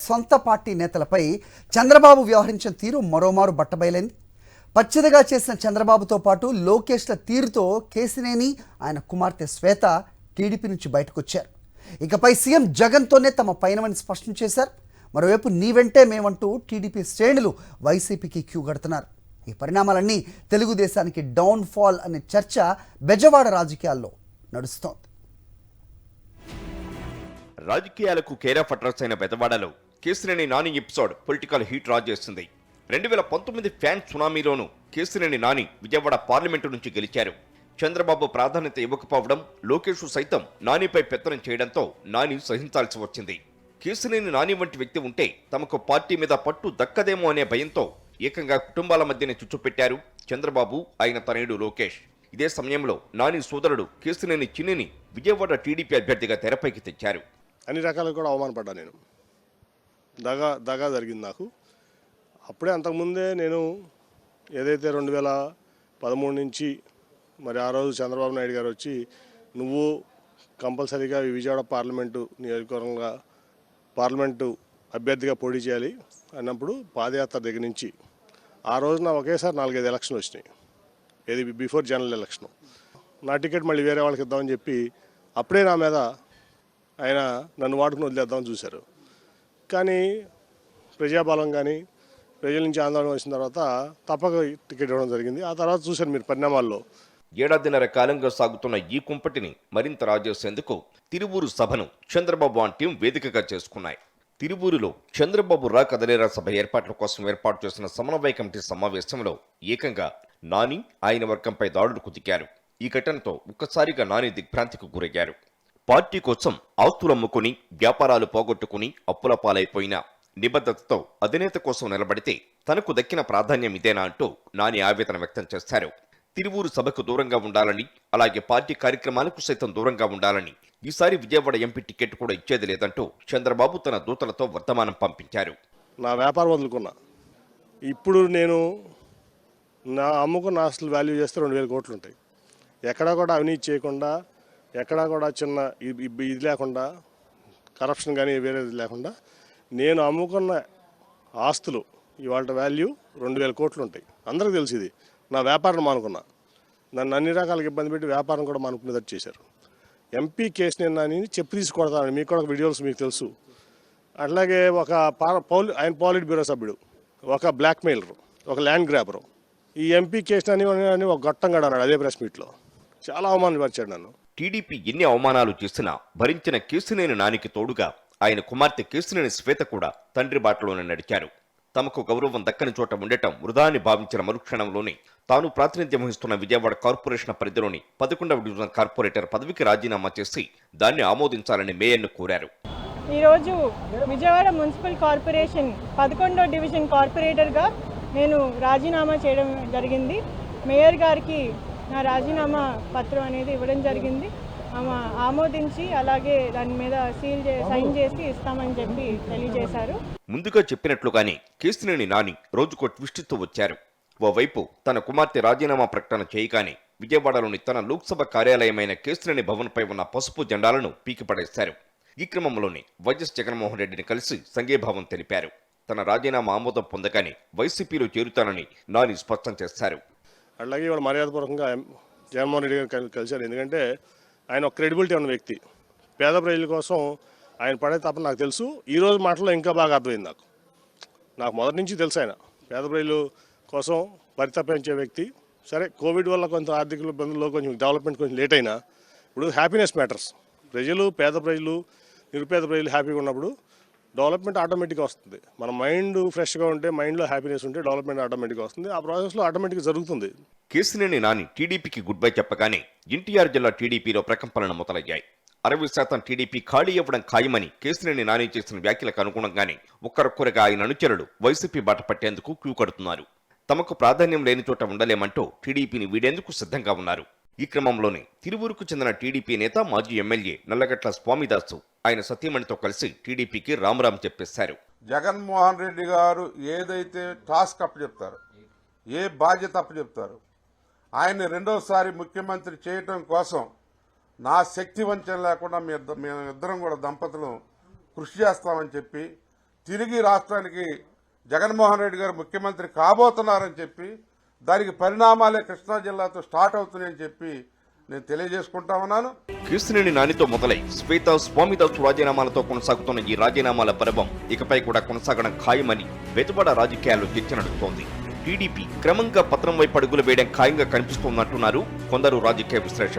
సొంత పార్టీ నేతలపై చంద్రబాబు వ్యవహరించిన తీరు మరోమారు బట్టబయలైంది. పచ్చిదగా చేసిన చంద్రబాబుతో పాటు లోకేష్ల తీరుతో కేసినేని ఆయన కుమార్తె శ్వేత టీడీపీ నుంచి బయటకొచ్చారు. ఇకపై సీఎం జగన్తోనే తమ పయనమని స్పష్టం చేశారు. మరోవైపు నీ వెంటే మేమంటూ టీడీపీ శ్రేణులు వైసీపీకి క్యూ కడుతున్నారు. ఈ పరిణామాలన్నీ తెలుగుదేశానికి డౌన్ ఫాల్ అనే చర్చ బెజవాడ రాజకీయాల్లో నడుస్తోంది. రాజకీయాలకు కేర్ ఆఫ్ అడ్రస్ అయిన బెజవాడలో Kesineni Nani episode political heat రా చేస్తుంది. 2019 ఫ్యాన్ సునామీలోనూ కేసినేని నాని విజయవాడ పార్లమెంటు నుంచి గెలిచారు. చంద్రబాబు ప్రాధాన్యత ఇవ్వకపోవడం, లోకేష్ సైతం నానిపై పెత్తనం చేయడంతో నాని సహించాల్సి వచ్చింది. కేసినేని నాని వంటి వ్యక్తి ఉంటే తమకు పార్టీ మీద పట్టు దక్కదేమో అనే భయంతో ఏకంగా కుటుంబాల మధ్యనే చుచ్చుపెట్టారు చంద్రబాబు, ఆయన తనయుడు లోకేష్. ఇదే సమయంలో నాని సోదరుడు కేసినేని చిన్నిని విజయవాడ టీడీపీ అభ్యర్థిగా తెరపైకి తెచ్చారు. అన్ని రకాలుగా కూడా అవమానపడ్డా. నేను దగా జరిగింది నాకు. అప్పుడే అంతకుముందే నేను ఏదైతే 2013 నుంచి మరి ఆ రోజు చంద్రబాబు నాయుడు గారు వచ్చి నువ్వు కంపల్సరీగా విజయవాడ పార్లమెంటు నియోజకవర్గంగా పార్లమెంటు అభ్యర్థిగా పోటీ చేయాలి అన్నప్పుడు పాదయాత్ర దగ్గర నుంచి ఆ రోజున ఒకేసారి 4-5 ఎలక్షన్లు వచ్చినాయి. ఏది బిఫోర్ జనరల్ ఎలక్షన్. నా టికెట్ మళ్ళీ వేరే వాళ్ళకి ఇద్దామని చెప్పి అప్పుడే నా మీద ఆయన నన్ను వాడుకుని వదిలేద్దామని చూశారు. కానీ ప్రజాబలం కానీ ప్రజల నుంచి ఆందోళన వచ్చిన తర్వాత తప్పక టికెట్ ఇవ్వడం జరిగింది. ఆ తర్వాత చూశారు మీరు పరిణామాల్లో. ఏడాదిన్నర కాలంగా సాగుతున్న ఈ కుంపటిని మరింత రాజేసేందుకు తిరువూరు సభను చంద్రబాబు టీం వేదికగా చేసుకున్నాయి. తిరువూరులో చంద్రబాబు రా కదలేరా సభ ఏర్పాట్ల కోసం ఏర్పాటు చేసిన సమన్వయ కమిటీ సమావేశంలో ఏకంగా నాని, ఆయన వర్గంపై దాడులు కుదికారు. ఈ ఘటనతో ఒక్కసారిగా నాని దిగ్భ్రాంతికి గురయ్యారు. పార్టీ కోసం ఆస్తులు అమ్ముకుని, వ్యాపారాలు పోగొట్టుకుని అప్పుల పాలైపోయిన నిబద్ధతతో అధినేత కోసం నిలబడితే తనకు దక్కిన ప్రాధాన్యం ఇదేనా అంటూ నాని ఆవేదన వ్యక్తం చేశారు. తిరువూరు సభకు దూరంగా ఉండాలని, అలాగే పార్టీ కార్యక్రమాలకు సైతం దూరంగా ఉండాలని, ఈసారి విజయవాడ ఎంపీ టికెట్ కూడా ఇచ్చేది లేదంటూ చంద్రబాబు తన దూతలతో వర్తమానం పంపించారు. నా వ్యాపారం వదులుకున్నా. ఇప్పుడు నేను నా అమ్ముకున్న ఆస్తులు వాల్యూ చేస్తే 2000 కోట్లు ఉంటాయి. ఎక్కడా కూడా అవినీతి చేయకుండా, ఎక్కడా కూడా చిన్న ఇది లేకుండా, కరప్షన్ కానీ వేరేది లేకుండా నేను అమ్ముకున్న ఆస్తులు ఇవాళ వాల్యూ 2000 కోట్లు ఉంటాయి. అందరికీ తెలిసి ఇది. నా వ్యాపారం మానుకున్నా. నన్ను అన్ని రకాలుగా ఇబ్బంది పెట్టి వ్యాపారం కూడా మానుకునేటట్టు చేశారు. ఎంపీ కేసినేని నానిని చెప్పు తీసుకొడతానని మీకు కూడా వీడియోస్ మీకు తెలుసు. అట్లాగే ఒక ఆయన పాలిట్ బ్యూరో సభ్యుడు, ఒక బ్లాక్మెయిలరు, ఒక ల్యాండ్ గ్రాబరు, ఈ ఎంపీ కేసినేని అని ఒక గొట్టంగాడు అన్నాడు అదే ప్రెస్ మీట్లో. చాలా అవమానపరిచాడు నన్ను. టీడీపీ ఎన్ని అవమానాలు చేసినా భరించిన కేసినేని నానికి తోడుగా ఆయన కుమార్తె కేసినేని శ్వేత కూడా తండ్రి బాటలోనే నడిచారు. తమకు గౌరవం దక్కని చోట ఉండటం వృధా అని భావించిన మరుక్షణంలోనే తాను ప్రాతినిధ్యం వహిస్తున్న విజయవాడ కార్పొరేషన్ పరిధిలోని 11వ డివిజన్ కార్పొరేటర్ పదవికి రాజీనామా చేసి దాన్ని ఆమోదించాలని మేయర్ను కోరారు. ఈరోజు విజయవాడ మున్సిపల్ కార్పొరేషన్ 11వ డివిజన్ కార్పొరేటర్గా నేను రాజీనామా చేయడం జరిగింది. మేయర్ గారికి నా రాజీనామా పత్రం అనేది ఇవ్వడం జరిగింది. ఆమె ఆమోదించి అలాగే దాని మీద సైన్ చేసి ఇస్తామని చెప్పి తెలియజేశారు. ముందుగా చెప్పినట్లుగానే కేసినేని నాని రోజుకో ట్విస్ట్ తో వచ్చారు. ఓవైపు తన కుమార్తె రాజీనామా ప్రకటన చేయగానే విజయవాడలోని తన లోక్సభ కార్యాలయమైన కేసినేని భవన్పై ఉన్న పసుపు జెండాలను పీకిపడేశారు. ఈ క్రమంలోనే వైఎస్ జగన్మోహన్ రెడ్డిని కలిసి సంఘీభావం తెలిపారు. తన రాజీనామా ఆమోదం పొందగానే వైసీపీలో చేరుతానని నాని స్పష్టం చేశారు. అలాగే ఇవాళ మర్యాదపూర్వకంగా జగన్మోహన్ రెడ్డి గారు కలిశారు. ఎందుకంటే ఆయన ఒక క్రెడిబిలిటీ ఉన్న వ్యక్తి. పేద ప్రజల కోసం ఆయన పడే తప్ప నాకు తెలుసు. ఈరోజు మాటలో ఇంకా బాగా అర్థమైంది నాకు మొదటి నుంచి తెలుసు ఆయన పేద ప్రజల కోసం పరితపించే వ్యక్తి. సరే కోవిడ్ వల్ల కొంత ఆర్థిక ఇబ్బందుల్లో కొంచెం డెవలప్మెంట్ కొంచెం లేట్ అయినా ఇప్పుడు హ్యాపీనెస్ మ్యాటర్స్. ప్రజలు, పేద ప్రజలు, నిరుపేద ప్రజలు హ్యాపీగా ఉన్నప్పుడు డెవలప్మెంట్ ఆటోమేటిక్గా వస్తుంది. మన మైండ్ ఫ్రెష్గా ఉంటే, మైండ్లో హ్యాపీనెస్ ఉంటే డెవలప్మెంట్ ఆటోమేటిక్గా వస్తుంది. ఆ ప్రాసెస్లో ఆటోమేటిక్గా జరుగుతుంది. కేసినేని నాని టీడీపీకి గుడ్ బై చెప్పగానే ఎన్టీఆర్ జిల్లా టీడీపీలో ప్రకంపనలు మొదలయ్యాయి. 60% టీడీపీ ఖాళీ అవ్వడం ఖాయమని కేసినేని నాని చేసిన వ్యాఖ్యలకు అనుగుణంగానే ఒక్కరొక్కరుగా ఆయన అనుచరులు వైసీపీ బాట పట్టేందుకు క్యూ కడుతున్నారు. తమకు ప్రాధాన్యం లేని చోట ఉండలేమంటూ టీడీపీని వీడేందుకు సిద్ధంగా ఉన్నారు. ఈ క్రమంలోనే తిరువూరుకు చెందిన టీడీపీ నేత, మాజీ ఎమ్మెల్యే నల్లగట్ల స్వామిదాసు ఆయన సతీమణితో కలిసి టీడీపీకి రామరాం చెప్పేశారు. జగన్మోహన్ రెడ్డి గారు ఏదైతే టాస్క్ అప్పచెప్తారో, ఏ బాధ్యత అప్పచెప్తారో, ఆయన్ని రెండోసారి ముఖ్యమంత్రి చేయటం కోసం నా శక్తి వంచన లేకుండా మేము ఇద్దరం కూడా దంపతులు కృషి చేస్తామని చెప్పి తిరిగి రాష్ట్రానికి జగన్మోహన్ రెడ్డి గారు ముఖ్యమంత్రి కాబోతున్నారని చెప్పి దానికి పరిణామాలే కృష్ణా జిల్లాతో స్టార్ట్ అవుతున్నాయని చెప్పి నేను తెలియజేసుకుంటా ఉన్నాను. కేసినేని నానితో మొదలై శ్వేత స్వామిదాసు రాజీనామాలతో కొనసాగుతున్న ఈ రాజీనామాల పర్వం ఇకపై కూడా కొనసాగడం ఖాయమని బెజవాడ రాజకీయాల్లో చర్చ నడుస్తోంది. టీడీపీ క్రమంగా పతనం వైపు అడుగులు వేయడం ఖాయంగా కనిపిస్తోందంటున్నారు కొందరు రాజకీయ విశ్లేషకులు.